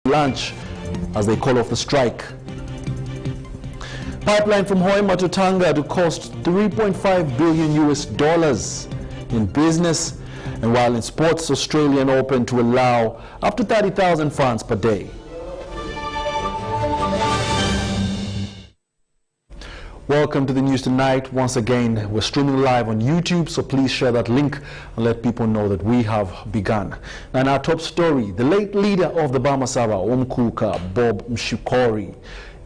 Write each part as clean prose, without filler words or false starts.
lunch as they call off the strike. Pipeline from Hoima to Tanga to cost $3.5 billion in business. And while in sports, Australian Open to allow up to 30,000 fans per day. Welcome to the news tonight. Once again, we're streaming live on YouTube, so please share that link and let people know that we have begun. Now, in our top story, the late leader of the Bamasaba, Umkuka, Bob Mshikori,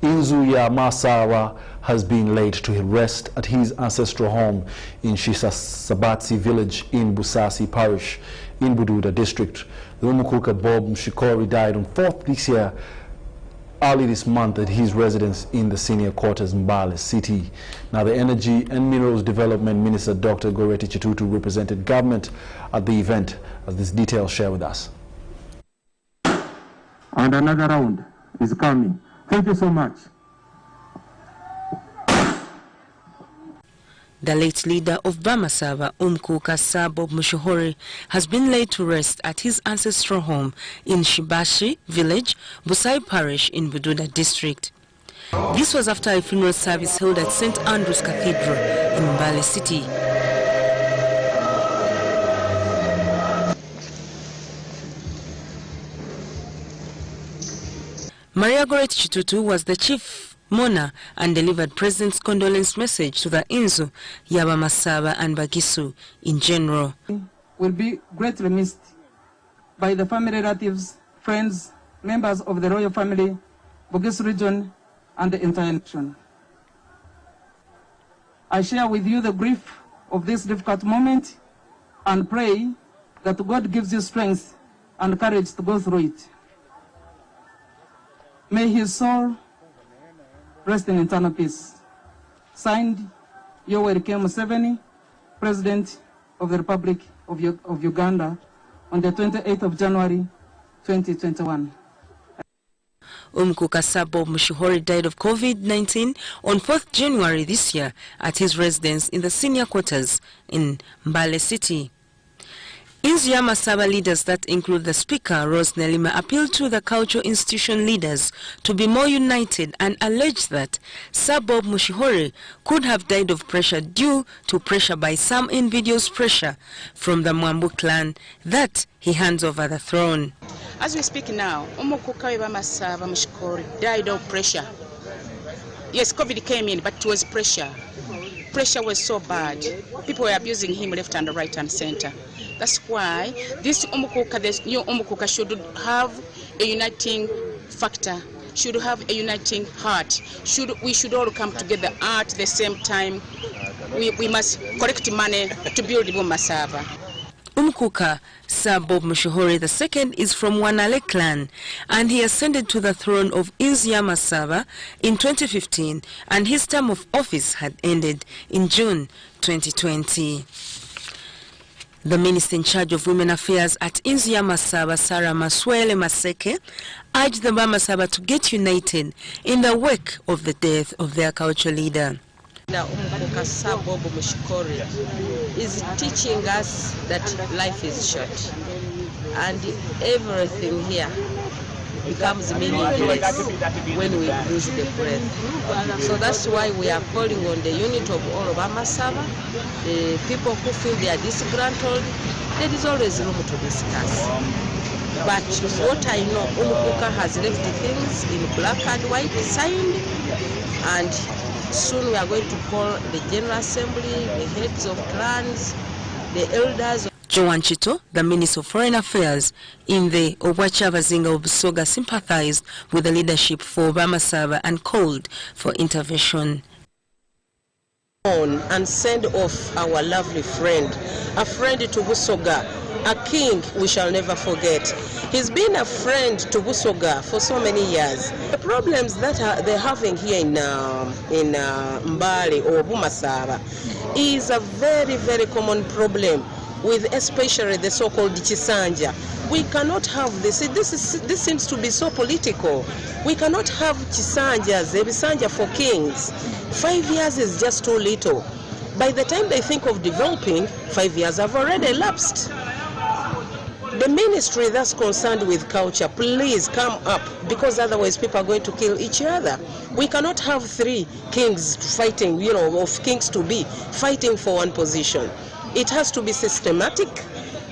Inzuya Masara, has been laid to rest at his ancestral home in Shisasabatsi village in Busasi parish in Bududa district. The Umkuka Bob Mshikori died on 4th this year, early this month, at his residence in the senior quarters Mbale City. Now, the Energy and Minerals Development Minister Dr. Goreti Chitutu represented government at the event, as this detail shared with us. And another round is coming. Thank you so much. The late leader of Bamasaba, Umkuka Sir Bob Mshikori, has been laid to rest at his ancestral home in Shibashi village, Busai parish in Bududa district. This was after a funeral service held at St. Andrew's Cathedral in Mbale City. Maria Goreti Chitutu was the chief mourner and delivered President's condolence message to the Inzu, Yabamasaba and Bagisu in general. Will be greatly missed by the family, relatives, friends, members of the royal family, Bugisu region, and the entire nation. I share with you the grief of this difficult moment and pray that God gives you strength and courage to go through it. May his soul rest in eternal peace. Signed, Yoweri Museveni, President of the Republic of Uganda, on the 28th of January, 2021. Umkuka Sir Bob Mshikori died of COVID-19 on 4th January this year at his residence in the senior quarters in Mbale City. Inzu Yamasaba leaders that include the Speaker, Rose Nelima, appealed to the cultural institution leaders to be more united and alleged that Sir Bob Mshikori could have died of pressure due to pressure by some invidious pressure from the Mwambu clan that he hands over the throne. As we speak now, Umukuka Yamasaba Mshikori died of pressure. Yes, COVID came in, but it was pressure. Pressure was so bad. People were abusing him left and right and center. That's why this Umukuka, this new Umukuka, should have a uniting factor, should have a uniting heart. We should all come together at the same time. We must collect money to build Bamasaba. Umkuka Sir Bob Mshikori II is from Wanale clan, and he ascended to the throne of Inzu Yamasaba in 2015, and his term of office had ended in June 2020. The minister in charge of women affairs at Inzu Yamasaba, Sarah Maswele Maseke, urged the Bamasaba to get united in the wake of the death of their cultural leader. Now, Umkuka Sir Bob Mshikori is teaching us that life is short, and everything here becomes meaningless when we lose the breath. So that's why we are calling on the unit of all of Bamasaba, the people who feel they are disgruntled. There is always room to discuss. But what I know, Umkuka has left things in black and white signed, and soon we are going to call the General Assembly, the heads of clans, the elders. Joan Chito, the Minister of Foreign Affairs in the Obwacha Bazinga of Busoga, sympathized with the leadership for Bamasaba and called for intervention. On and send off our lovely friend, a friend to Busoga, a king we shall never forget. He's been a friend to Busoga for so many years. The problems that they're having here in Mbale or Bamasaba is a very, very common problem, with especially the so-called Chisanja. We cannot have this. This seems to be so political. We cannot have Chisanjas, Ebisanja for kings. 5 years is just too little. By the time they think of developing, 5 years have already elapsed. The ministry that's concerned with culture, please come up, because otherwise people are going to kill each other. We cannot have 3 kings fighting, of kings to be fighting for one position. It has to be systematic.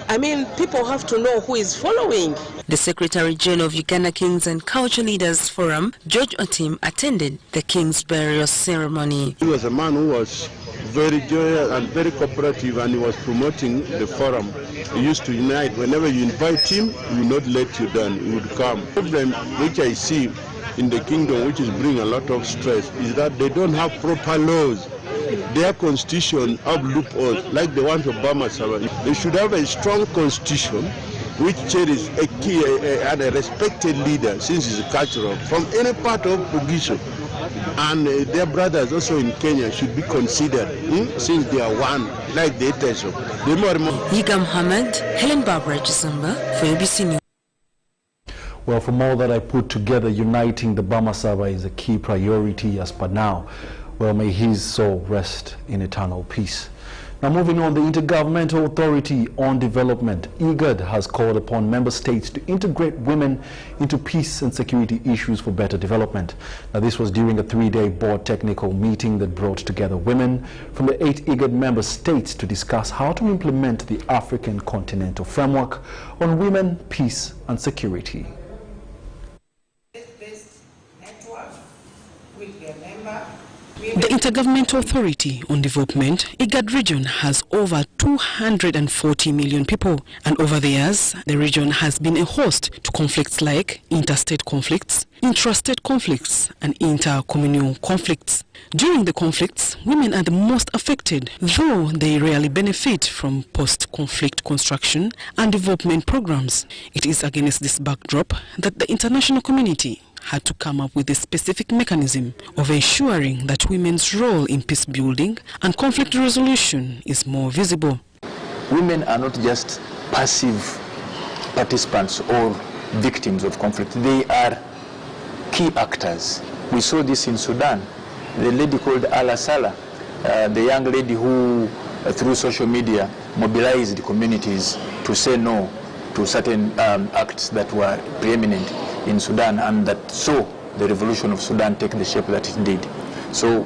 I mean, people have to know who is following. The Secretary General of Uganda Kings and Culture Leaders Forum, George Otim, attended the King's burial ceremony. He was a man who was very joyous and very cooperative, and he was promoting the forum. He used to unite. Whenever you invite him, he will not let you down. He would come. The problem which I see in the kingdom, which is bringing a lot of stress, is that they don't have proper laws. Their constitution have loopholes, like the ones of Bamasawa. They should have a strong constitution which cherishes a key and a respected leader, since it's cultural, from any part of Bugisho. And their brothers also in Kenya should be considered, since they are one, like the Etesho. Yiga Muhammad, Helen Barbara Jisamba for UBC News. Well, from all that I put together, uniting the Bamasaba is a key priority as per now. Well, may his soul rest in eternal peace. Now, moving on, the Intergovernmental Authority on Development, IGAD, has called upon member states to integrate women into peace and security issues for better development. Now, this was during a 3-day board technical meeting that brought together women from the 8 IGAD member states to discuss how to implement the African Continental Framework on Women, Peace and Security. The Intergovernmental Authority on Development, IGAD region, has over 240 million people, and over the years, the region has been a host to conflicts like interstate conflicts, intrastate conflicts, and intercommunal conflicts. During the conflicts, women are the most affected, though they rarely benefit from post-conflict construction and development programs. It is against this backdrop that the international community had to come up with a specific mechanism of ensuring that women's role in peace building and conflict resolution is more visible. Women are not just passive participants or victims of conflict. They are key actors. We saw this in Sudan. The lady called Ala Salah, the young lady who, through social media, mobilized the communities to say no to certain acts that were preeminent in Sudan, and that saw the revolution of Sudan take the shape that it did. So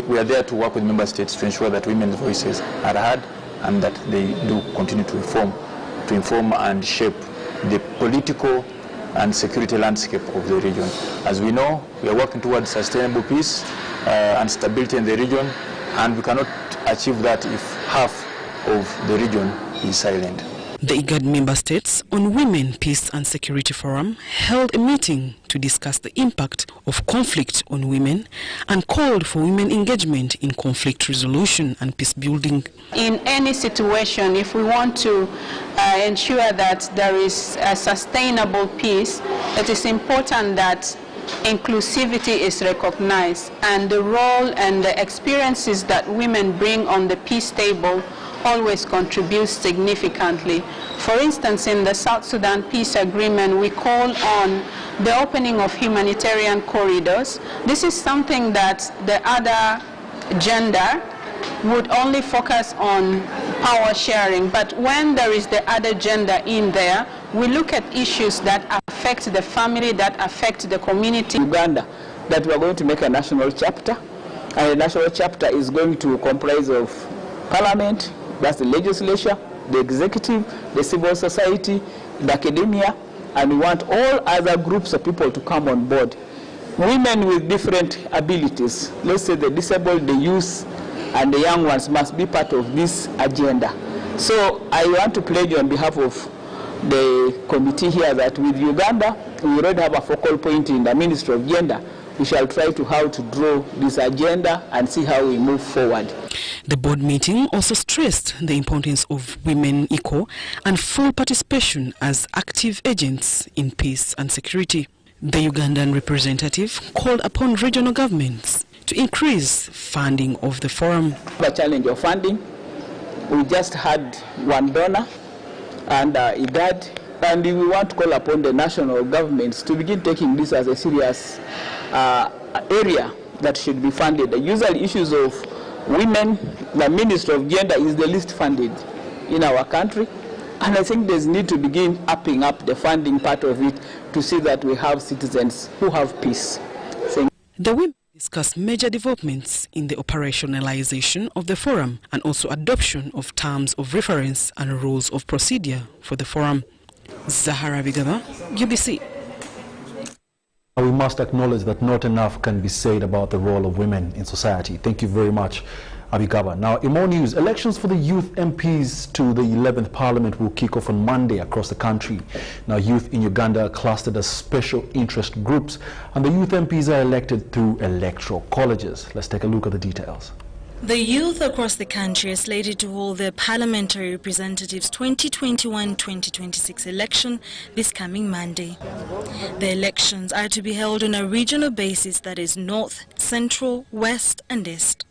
we are there to work with member states to ensure that women's voices are heard and that they do continue to inform and shape the political and security landscape of the region. As we know, we are working towards sustainable peace and stability in the region, and we cannot achieve that if half of the region is silent. The IGAD member states on Women, Peace and Security Forum held a meeting to discuss the impact of conflict on women and called for women engagement in conflict resolution and peace building. In any situation, if we want to ensure that there is a sustainable peace, it is important that inclusivity is recognized, and the role and the experiences that women bring on the peace table always contributes significantly. For instance, in the South Sudan Peace Agreement, we call on the opening of humanitarian corridors. This is something that the other gender would only focus on power sharing, but when there is the other gender in there, we look at issues that affect the family, that affect the community. Uganda, that we are going to make a national chapter, and the national chapter is going to comprise of Parliament, that's the legislature, the executive, the civil society, the academia, and we want all other groups of people to come on board. Women with different abilities, let's say the disabled, the youth, and the young ones must be part of this agenda. So I want to pledge on behalf of the committee here that with Uganda, we already have a focal point in the Ministry of Gender. We shall try to how to draw this agenda and see how we move forward. The board meeting also stressed the importance of women equal and full participation as active agents in peace and security. The Ugandan representative called upon regional governments to increase funding of the forum. The challenge of funding, we just had one donor and IGAD, and we want to call upon the national governments to begin taking this as a serious area that should be funded. The usual issues of women, the Ministry of Gender is the least funded in our country, And I think there's need to begin upping up the funding part of it to see that we have citizens who have peace. The women discussed major developments in the operationalization of the forum and also adoption of terms of reference and rules of procedure for the forum. Zahara Bigaba, UBC. We must acknowledge that not enough can be said about the role of women in society. Thank you very much, Abigaba. Now, in more news, elections for the youth MPs to the 11th Parliament will kick off on Monday across the country. Now, youth in Uganda are clustered as special interest groups, and the youth MPs are elected through electoral colleges. Let's take a look at the details. The youth across the country are slated to hold their parliamentary representatives 2021-2026 election this coming Monday. The elections are to be held on a regional basis, that is North, Central, West and East.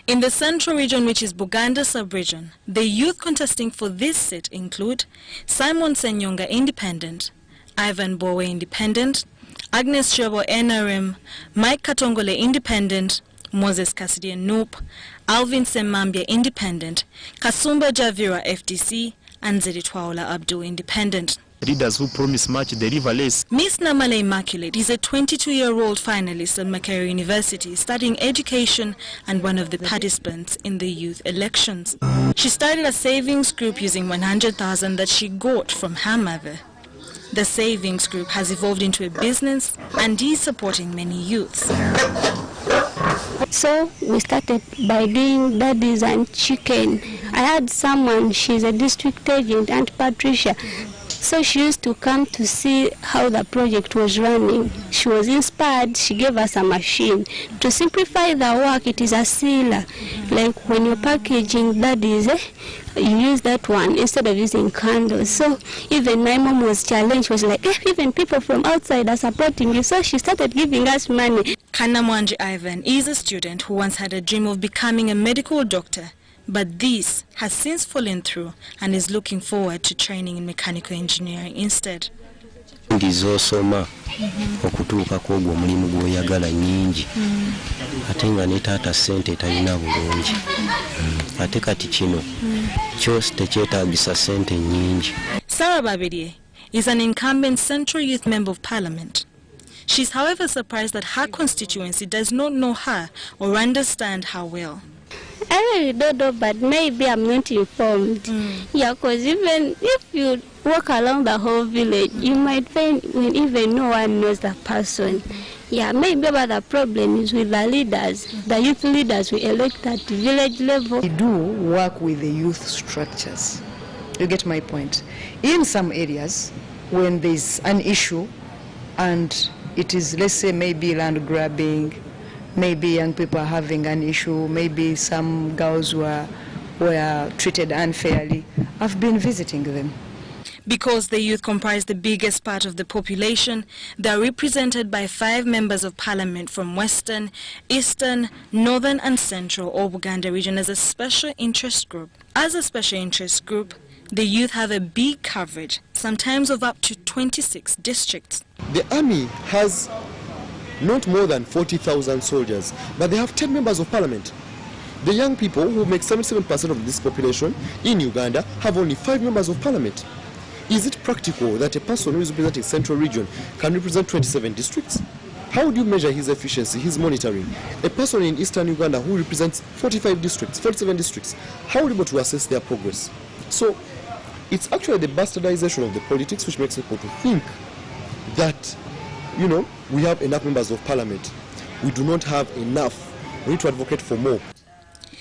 In the Central region, which is Buganda sub-region, the youth contesting for this seat include Simon Senyonga Independent, Ivan Bowe Independent, Agnes Shobo NRM, Mike Katongole Independent, Moses Cassidy Noop, Alvin Semambia Independent, Kasumba Javira FDC, and Zeditwaola Abdul Independent. Leaders who promise much deliver less. Miss Namale Immaculate is a 22-year-old finalist at Makerere University studying education and one of the participants in the youth elections. She started a savings group using 100,000 that she got from her mother. The savings group has evolved into a business and is supporting many youths. So we started by doing daddies and chicken. I had someone, she's a district agent, Aunt Patricia. So she used to come to see how the project was running. She was inspired, she gave us a machine. To simplify the work, it is a sealer. Like when you're packaging daddies, you use that one instead of using candles. So even my mom was challenged, was like, even people from outside are supporting you. So she started giving us money. Kanamwanji Ivan is a student who once had a dream of becoming a medical doctor, but this has since fallen through and is looking forward to training in mechanical engineering instead. Ngizosoma okutuuka kwogwo omulimu gw'oyagala nyingi ate nga ne taata ssente talina bulungi ate kati kino kyose tekyetaagisa ssente nyingi. Sarah Babirye is an incumbent Central Youth Member of Parliament. She's however surprised that her constituency does not know her or understand her well. I really don't know, but maybe I'm not informed. Yeah, because even if you walk along the whole village, you might find even no one knows the person. Yeah, maybe about the problem is with the leaders, the youth leaders we elect at the village level. We do work with the youth structures. You get my point. In some areas, when there's an issue and it is, let's say, maybe land grabbing, maybe young people are having an issue, maybe some girls were treated unfairly, I've been visiting them. Because the youth comprise the biggest part of the population, they are represented by 5 members of parliament from Western, Eastern, Northern and Central or Buganda region as a special interest group. As a special interest group, the youth have a big coverage, sometimes of up to 26 districts. The army has not more than 40,000 soldiers, but they have 10 members of parliament. The young people, who make 77% of this population in Uganda, have only 5 members of parliament. Is it practical that a person who is representing Central region can represent 27 districts? How do you measure his efficiency, his monitoring? A person in Eastern Uganda who represents 45 districts, 47 districts, how are you able to assess their progress? So it's actually the bastardization of the politics which makes people to think that, you know, we have enough members of parliament. We do not have enough. We need to advocate for more.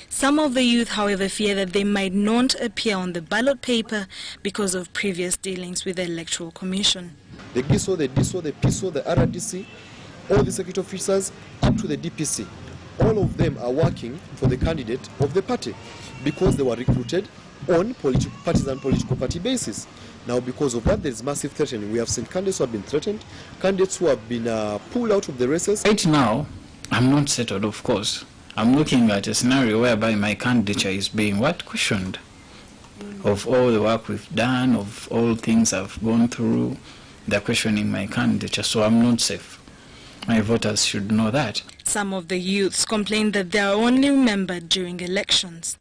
Some of the youth, however, fear that they might not appear on the ballot paper because of previous dealings with the Electoral Commission. The GISO, the DISO, the PISO, the RDC, all the security officers up to the DPC, all of them are working for the candidate of the party because they were recruited on political parties and political party basis. Now, because of that, there is massive threatening. We have seen candidates who have been threatened, candidates who have been pulled out of the races. Right now, I'm not settled, of course. I'm looking at a scenario whereby my candidature is being questioned of all the work we've done, of all things I've gone through. They're questioning my candidature, so I'm not safe. My voters should know that. Some of the youths complain that they are only remembered during elections.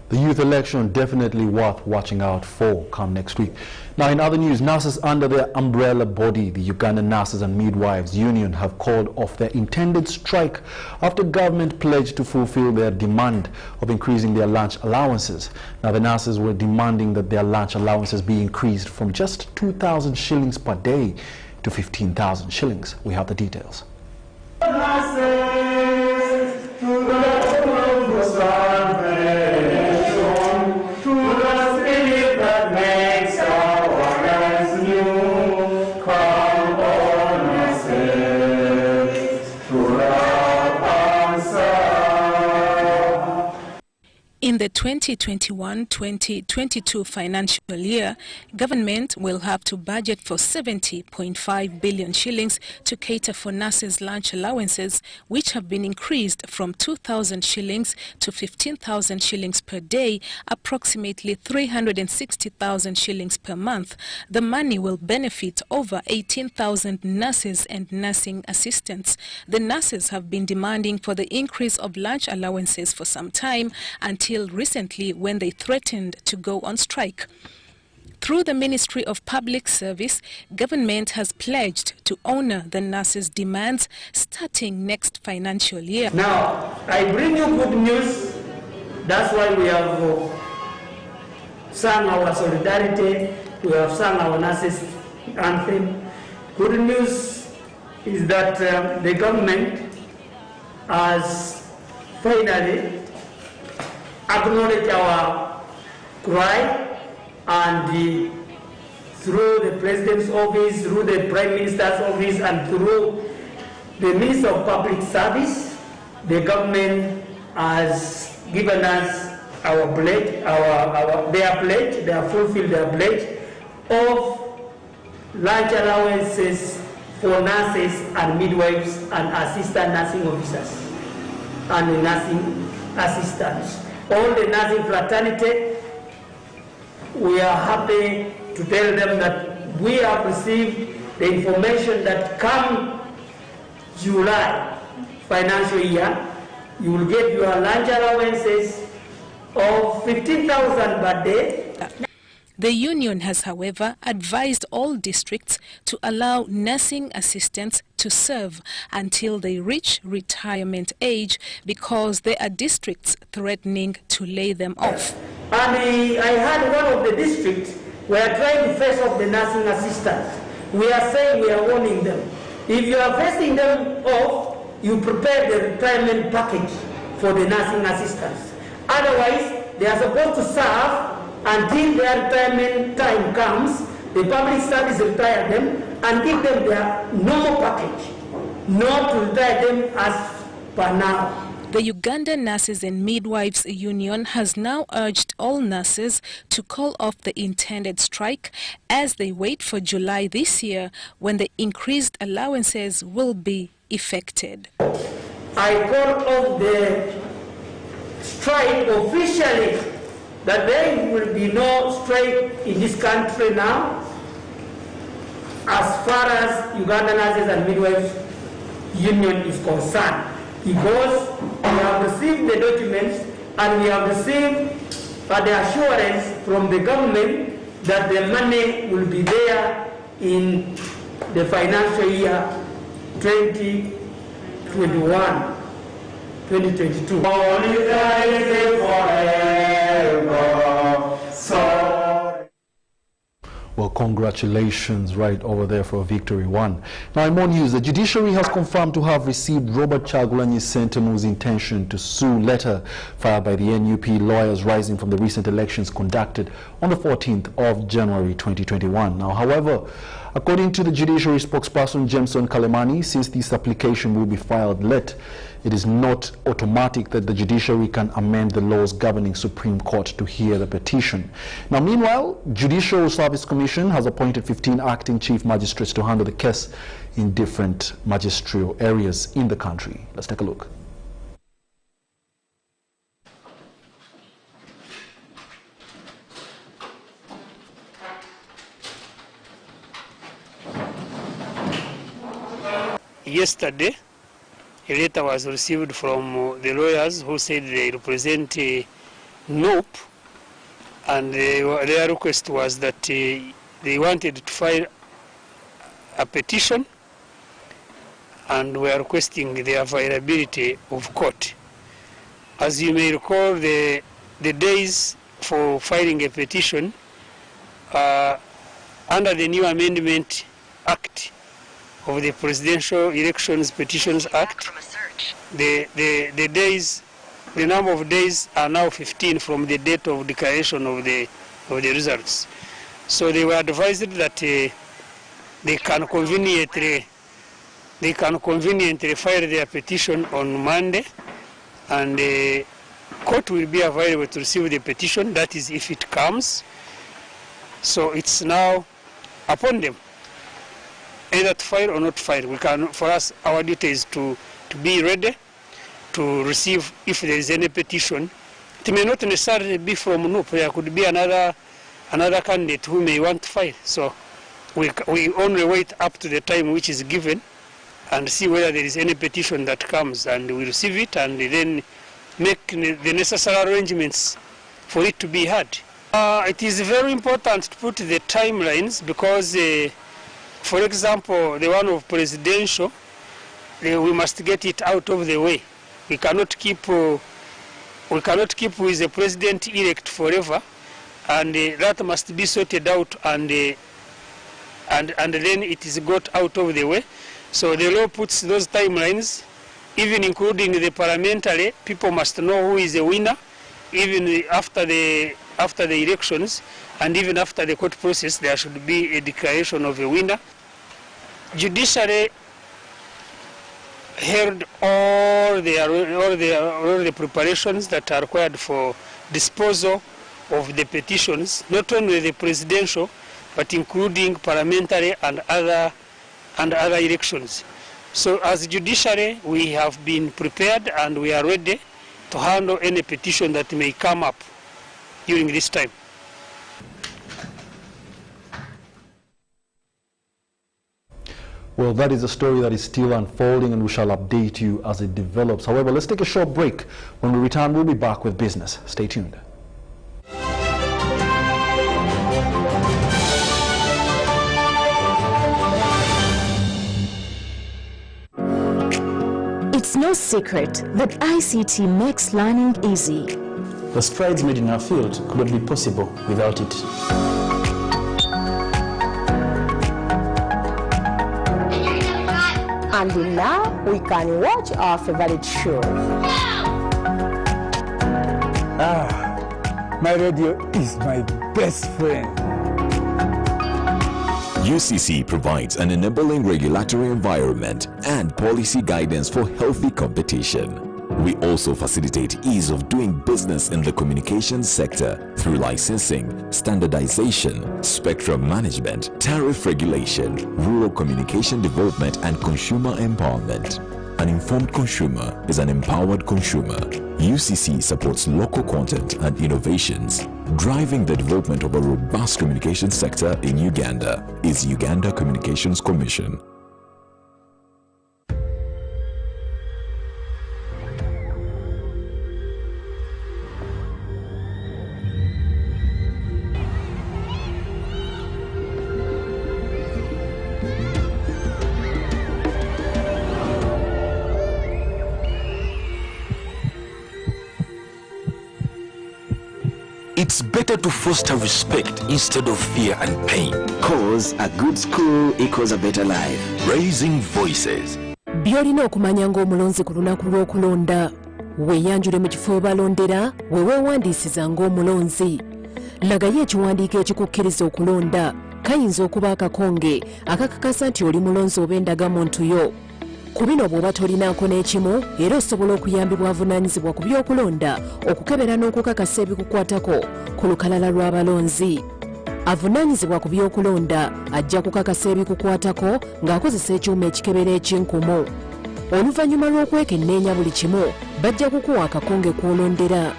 The youth election definitely worth watching out for come next week. Now, in other news, nurses under their umbrella body, the Ugandan Nurses and Midwives Union, have called off their intended strike after government pledged to fulfill their demand of increasing their lunch allowances. Now, the nurses were demanding that their lunch allowances be increased from just 2,000 shillings per day to 15,000 shillings. We have the details. In the 2021-2022 financial year, government will have to budget for 70.5 billion shillings to cater for nurses' lunch allowances, which have been increased from 2,000 shillings to 15,000 shillings per day, approximately 360,000 shillings per month. The money will benefit over 18,000 nurses and nursing assistants. The nurses have been demanding for the increase of lunch allowances for some time, until recently when they threatened to go on strike. Through the Ministry of Public Service, government has pledged to honor the nurses' demands starting next financial year. Now, I bring you good news. That's why we have sung our solidarity, we have sung our nurses' anthem. Good news is that the government has finally acknowledge our cry, and through the President's office, through the Prime Minister's office, and through the Minister of Public Service, the government has given us our pledge, their pledge, they have fulfilled their pledge of lunch allowances for nurses and midwives and assistant nursing officers and nursing assistants. All the nursing fraternity, we are happy to tell them that we have received the information that come July financial year, you will get your lunch allowances of 15,000 per day. The union has, however, advised all districts to allow nursing assistants to serve until they reach retirement age, because there are districts threatening to lay them off. And I heard one of the districts were trying to face off the nursing assistants. We are saying, we are warning them. If you are facing them off, you prepare the retirement package for the nursing assistants. Otherwise, they are supposed to serve until their retirement time comes. The public service retire them and give them their normal package, not to retire them as per now. The Ugandan Nurses and Midwives Union has now urged all nurses to call off the intended strike as they wait for July this year, when the increased allowances will be effected. I call off the strike officially, that there will be no strike in this country now as far as Ugandan Nurses and Midwives Union is concerned, because we have received the documents and we have received the assurance from the government that the money will be there in the financial year 2021-2022. Well, congratulations right over there for victory one. Now, in more news, the judiciary has confirmed to have received Robert Chagulanyi Sentamu's intention to sue letter filed by the NUP lawyers rising from the recent elections conducted on the 14th of January 2021. Now, however, according to the judiciary spokesperson Jameson Kalemani, since this application will be filed late, it is not automatic that the judiciary can amend the laws governing Supreme Court to hear the petition. Now, meanwhile, Judicial Service Commission has appointed 15 acting chief magistrates to handle the case in different magisterial areas in the country. Let's take a look. Yesterday, a letter was received from the lawyers who said they represent nope, and their request was that they wanted to file a petition and were requesting the availability of court. As you may recall, the days for filing a petition under the new Amendment Act of the Presidential Elections Petitions Act, the days, the number of days are now 15 from the date of declaration of the results. So they were advised that they can conveniently file their petition on Monday, and the court will be available to receive the petition, that is if it comes. So it's now upon them either to file or not to file. We can, for us, our duty is to be ready to receive if there is any petition. It may not necessarily be from NUP, there could be another candidate who may want to file. So we only wait up to the time which is given and see whether there is any petition that comes, and we receive it and then make the necessary arrangements for it to be heard. It is very important to put the timelines because, for example, the one of presidential, we must get it out of the way. We cannot keep with the president-elect forever, and that must be sorted out, and then it is got out of the way. So the law puts those timelines, even including the parliamentary. People must know who is the winner, even after the elections, and even after the court process, there should be a declaration of a winner. Judiciary held all the preparations that are required for disposal of the petitions, not only the presidential, but including parliamentary and other elections. So as judiciary, we have been prepared and we are ready to handle any petition that may come up during this time. Well, that is a story that is still unfolding, and we shall update you as it develops. However, let's take a short break. When we return, we'll be back with business. Stay tuned. It's no secret that ICT makes learning easy. The strides made in our field could not be possible without it. And now we can watch our favorite show. My radio is my best friend. UCC provides an enabling regulatory environment and policy guidance for healthy competition. We also facilitate ease of doing business in the communications sector through licensing, standardization, spectrum management, tariff regulation, rural communication development, and consumer empowerment. An informed consumer is an empowered consumer. UCC supports local content and innovations. Driving the development of a robust communication sector in Uganda is Uganda Communications Commission. It's better to foster respect instead of fear and pain. Cause a good school equals a better life. Raising voices. Byolina okumanya ng'omulonzi ku lunaku lw'okulonda. Weeyanjule mu kifo balondera, we weewandiisiza ng'omulonzi. Lagayo ekiwandiiko ekikukkiriza okulonda. Kayinza okuba akakonge akakakasa nti oli mulonzi oba endagamuntu yo. Ku bino bw'oba tolinaako n'ekimu, era osobola okuyambibwa avunaanyizibwa ku by'okulonda okukebera n'okukakasa ebikukwatako ku lukalala lw'abalonzi. Avunaanyizibwa ku by'okulonda ajja kukakasa ebikukwatako ng'akozesa ekyuma ekikebera ekinkumu. Oluvannyuma lw'okwekenneenya buli kimu, bajja kukuwa akakonge kw'olondera.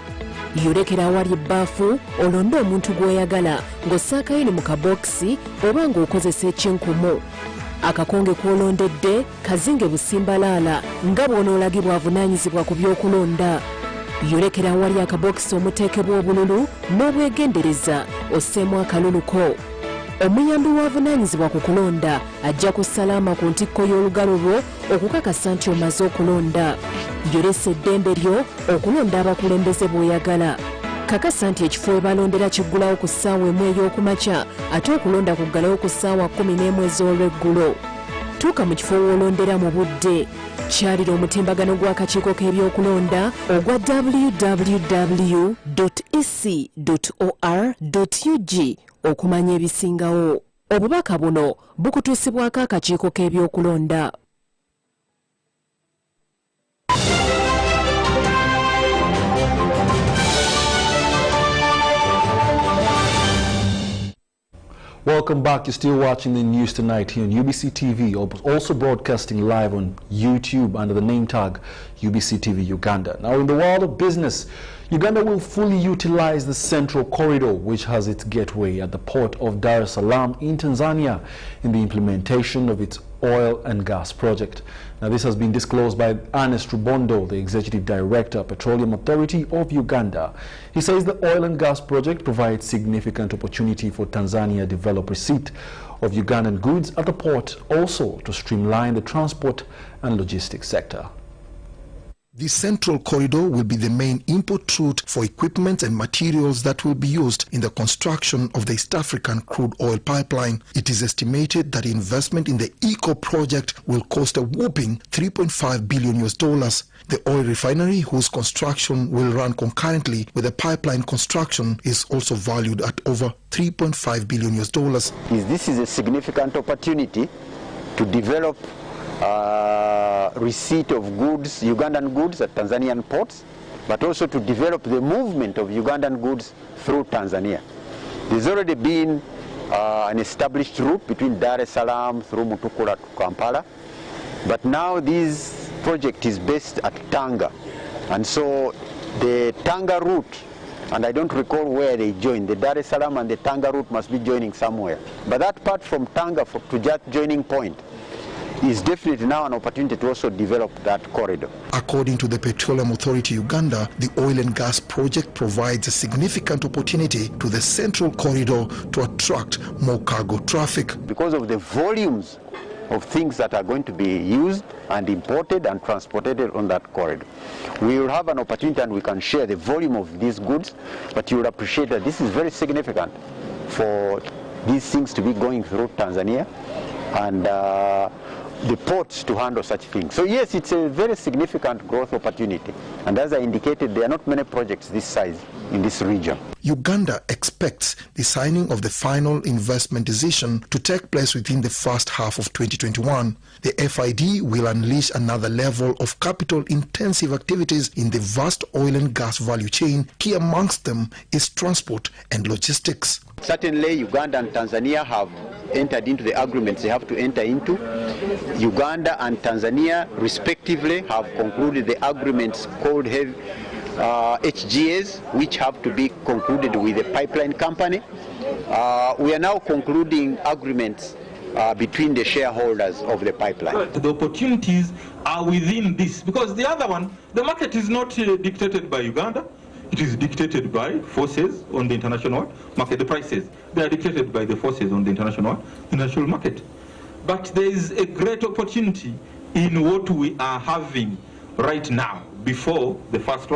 Yolekera awali ebbaafu, olonde omuntu gw'oyagala ng'ossa akayini mu kabokisi oba ng'okozesa ekinkumu. Akakonge kw'olondedde kazinge busimbalaala nga bw'onoolagibwa avunaanyizibwa ku by'okulonda. yolekera awali akabokisi omuteekebwa obululu n'obwegendereza osseemu akaluluko. Omuyambi w'avunaanyizibwa ku kulonda ajja kusalaama ku ntikko y'olugalo lwo okukakasa nti omaze okulonda. Yolesa eddembe lyo okulonda abakulembeze bw'oyagala. Kakasa nti ekifo we balondera kiggulawo ku ssaawa emu ey'okumakya ate okulonda kuggalawo ku ssaawa 11 ez'olweggulo. Tuuka mu kifo w'olondera mu budde. Kyalira omutimbagano gw'akakiiko k'ebyokulonda ogwa www.ec.or.ug okumanya ebisingawo. Obubaka buno bukutuusibwako akakiiko k'ebyokulonda. Welcome back. You're still watching the news tonight here on UBC TV, also broadcasting live on YouTube under the name tag UBC TV Uganda. Now, in the world of business, Uganda will fully utilize the Central Corridor, which has its gateway at the port of Dar es Salaam in Tanzania, in the implementation of its oil and gas project. Now, this has been disclosed by Ernest Rubondo, the Executive Director, Petroleum Authority of Uganda. He says the oil and gas project provides significant opportunity for Tanzania to develop receipt of Ugandan goods at the port, also to streamline the transport and logistics sector. The Central Corridor will be the main import route for equipment and materials that will be used in the construction of the East African crude oil pipeline. It is estimated that investment in the ECO project will cost a whopping $3.5 billion. The oil refinery, whose construction will run concurrently with the pipeline construction, is also valued at over $3.5 billion. This is a significant opportunity to develop receipt of goods, Ugandan goods at Tanzanian ports, but also to develop the movement of Ugandan goods through Tanzania. There's already been an established route between Dar es Salaam through Mutukula to Kampala, but now this project is based at Tanga, and so the Tanga route, and I don't recall where they join, the Dar es Salaam and the Tanga route must be joining somewhere, but that part from Tanga to that joining point is definitely now an opportunity to also develop that corridor. According to the Petroleum Authority Uganda, the oil and gas project provides a significant opportunity to the Central Corridor to attract more cargo traffic. Because of the volumes of things that are going to be used and imported and transported on that corridor, we will have an opportunity and we can share the volume of these goods, but you will appreciate that this is very significant for these things to be going through Tanzania and the ports to handle such things. So yes, it's a very significant growth opportunity, and as I indicated, there are not many projects this size in this region. Uganda expects the signing of the final investment decision to take place within the first half of 2021. The FID will unleash another level of capital-intensive activities in the vast oil and gas value chain. Key amongst them is transport and logistics. Certainly, Uganda and Tanzania have entered into the agreements they have to enter into. Uganda and Tanzania, respectively, have concluded the agreements called HGAs, which have to be concluded with the pipeline company. We are now concluding agreements between the shareholders of the pipeline. The opportunities are within this, because the other one, the market is not dictated by Uganda. It is dictated by forces on the international market. The prices, they are dictated by the forces on the international market. But there is a great opportunity in what we are having right now before the first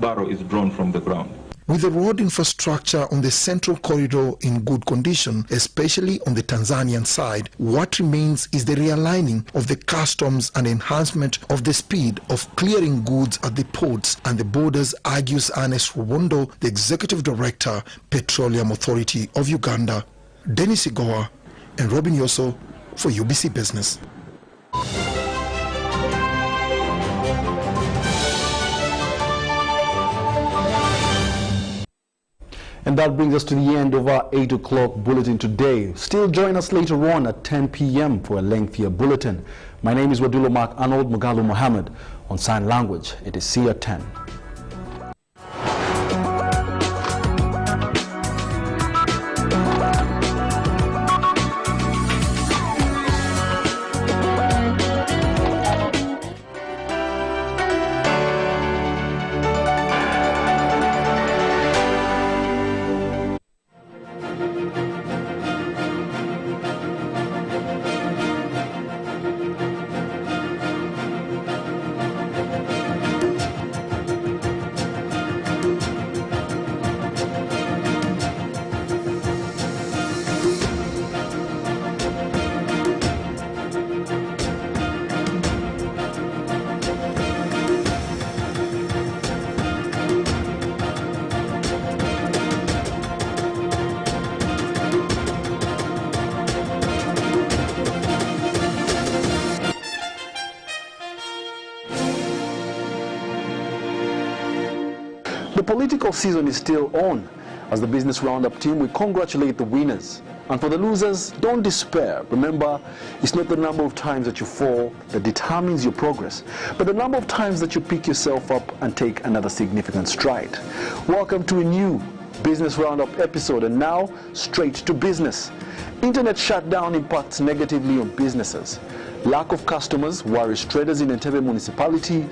barrel is drawn from the ground. With the road infrastructure on the Central Corridor in good condition, especially on the Tanzanian side, what remains is the realigning of the customs and enhancement of the speed of clearing goods at the ports and the borders, argues Ernest Rubondo, the Executive Director, Petroleum Authority of Uganda. Dennis Igoa and Robin Yoso for UBC Business. And that brings us to the end of our 8 o'clock bulletin today. Still join us later on at 10 p.m. for a lengthier bulletin. My name is Wadulo Mark Arnold Mugalu Mohammed. On sign language, it is see you at 10. The political season is still on. As the Business Roundup team, we congratulate the winners. And for the losers, don't despair. Remember, it's not the number of times that you fall that determines your progress, but the number of times that you pick yourself up and take another significant stride. Welcome to a new Business Roundup episode, and now straight to business. Internet shutdown impacts negatively on businesses. Lack of customers worries traders in Entebbe municipality